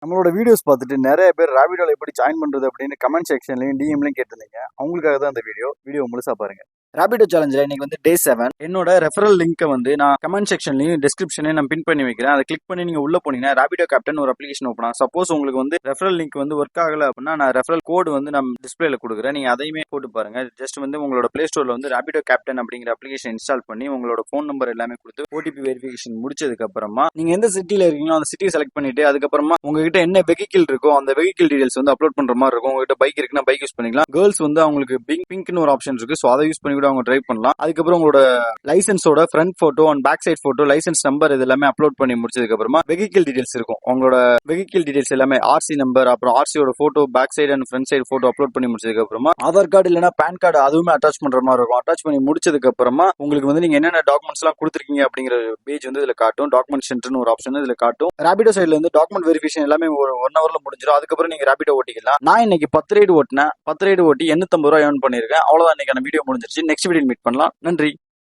நம்மளோட வீடியோஸ் பார்த்துட்டு நிறைய பேர் ராபிடோல எப்படி ஜாயின் பண்றது அப்படின்னு கமெண்ட் செக்ஷன்லயும் டிஎம்லயும் கேட்டிருந்தீங்க. அவங்களுக்காக தான் அந்த வீடியோ முழுசா பாருங்க. ராபிடோ சேலஞ்சில் இன்னைக்கு வந்து டே 7. என்னோட ரெஃபரல் லிங்க்கை வந்து நான் கமெண்ட் செக்ஷன்லையும் டிஸ்கிரிப்ஷனையும் நான் பின் பண்ணி வைக்கிறேன். அதை கிளிக் பண்ணி நீங்க உள்ள போனீங்கன்னா ராபிடோ கேப்டன் ஒரு அப்ளிகேஷன் ஓப்பன் ஆகும். சப்போஸ் உங்களுக்கு வந்து ரெஃபரல் லிங்க் வந்து ஒர்க் ஆகல அப்படின்னா நான் ரெஃபரல் கோடு வந்து நான் டிஸ்பிளேல கொடுக்குறேன். நீங்க அதையுமே போட்டு பாருங்க. ஜஸ்ட் வந்து உங்களோட பிளே ஸ்டோர்ல வந்து ராபிடோ கேப்டன் அப்படிங்கிற அப்ளிகேஷன் இன்ஸ்டால் பண்ணி உங்களோட ஃபோன் நம்பர் எல்லாமே கொடுத்து ஓடிபி வெரிஃபிகேஷன் முடிச்சதுக்கு அப்புறமா நீங்க எந்த சிட்டில இருக்கீங்களோ அந்த சிட்டியை செலக்ட் பண்ணிட்டு அதுக்கப்புறமா உங்ககிட்ட என்ன வெஹிக்கிள் இருக்கோ அந்த வெஹிக்கிள் டீடைல்ஸ் வந்து அப்லோட் பண்ற மாதிரி இருக்கும். உங்ககிட்ட பைக் இருக்குன்னா பைக் யூஸ் பண்ணிக்கலாம். கேர்ள்ஸ் வந்து அவங்களுக்கு பிங்க்னு ஒரு ஆப்ஷன் இருக்கு. ஸோ அதை யூஸ் பண்ணி கூட அவங்க டிரைவ் பண்ணலாம். அதுக்கப்புறம் உங்களோட லைசன்ஸோட front photo and back side photo, licence number இது எல்லாமே அப்லோட் பண்ணி முடிச்சதுக்கு அப்புறமா வெஹிக்கிள் டீடைல்ஸ் இருக்கும். உங்களோட வெஹிக்கிள் டீடைல்ஸ் எல்லாமே ஆர்சி நம்பர், அப்புறம் ஆர்சியோட photo, back side and front side photo upload பண்ணி முடிச்சதுக்கு அப்புறமா ஆதார் கார்டு இல்லைன்னா பேன் கார்டு அதுவுமே அட்டாச் பண்ற மாதிரி இருக்கும். அட்டாச் பண்ணி முடிச்சதுக்கு அப்புறமா உங்களுக்கு வந்து நீங்க என்னென்ன டாக்குமெண்ட்ஸ் எல்லாம் கொடுத்துருக்கீங்க அப்படிங்கிற பேஜ் வந்து இதுல காட்டும். டாக்குமெண்ட் சென்டர்னு ஒரு ஆப்ஷன் இதுல காட்டும். ராபிடோ சைட்ல இருந்து டாக்குமெண்ட் வெரிஃபிகேஷன் எல்லாமே ஒரு 1 ஹவர்ல முடிஞ்சிடும். அதுக்கப்புறம் நீங்க ராபிடோ ஓட்டிக்கலாம். நான் இன்னைக்கு 10 ரைடு ஓட்டினேன். 10 ரைடு ஓட்டி 850 ரூபாய் ஏர்ன் பண்ணிருக்கேன். அவ்வளவுதான், இன்னைக்கான வீடியோ முடிஞ்சிருச்சு. நெக்ஸ்ட் வீடியோ மீட் பண்ணலாம். நன்றி.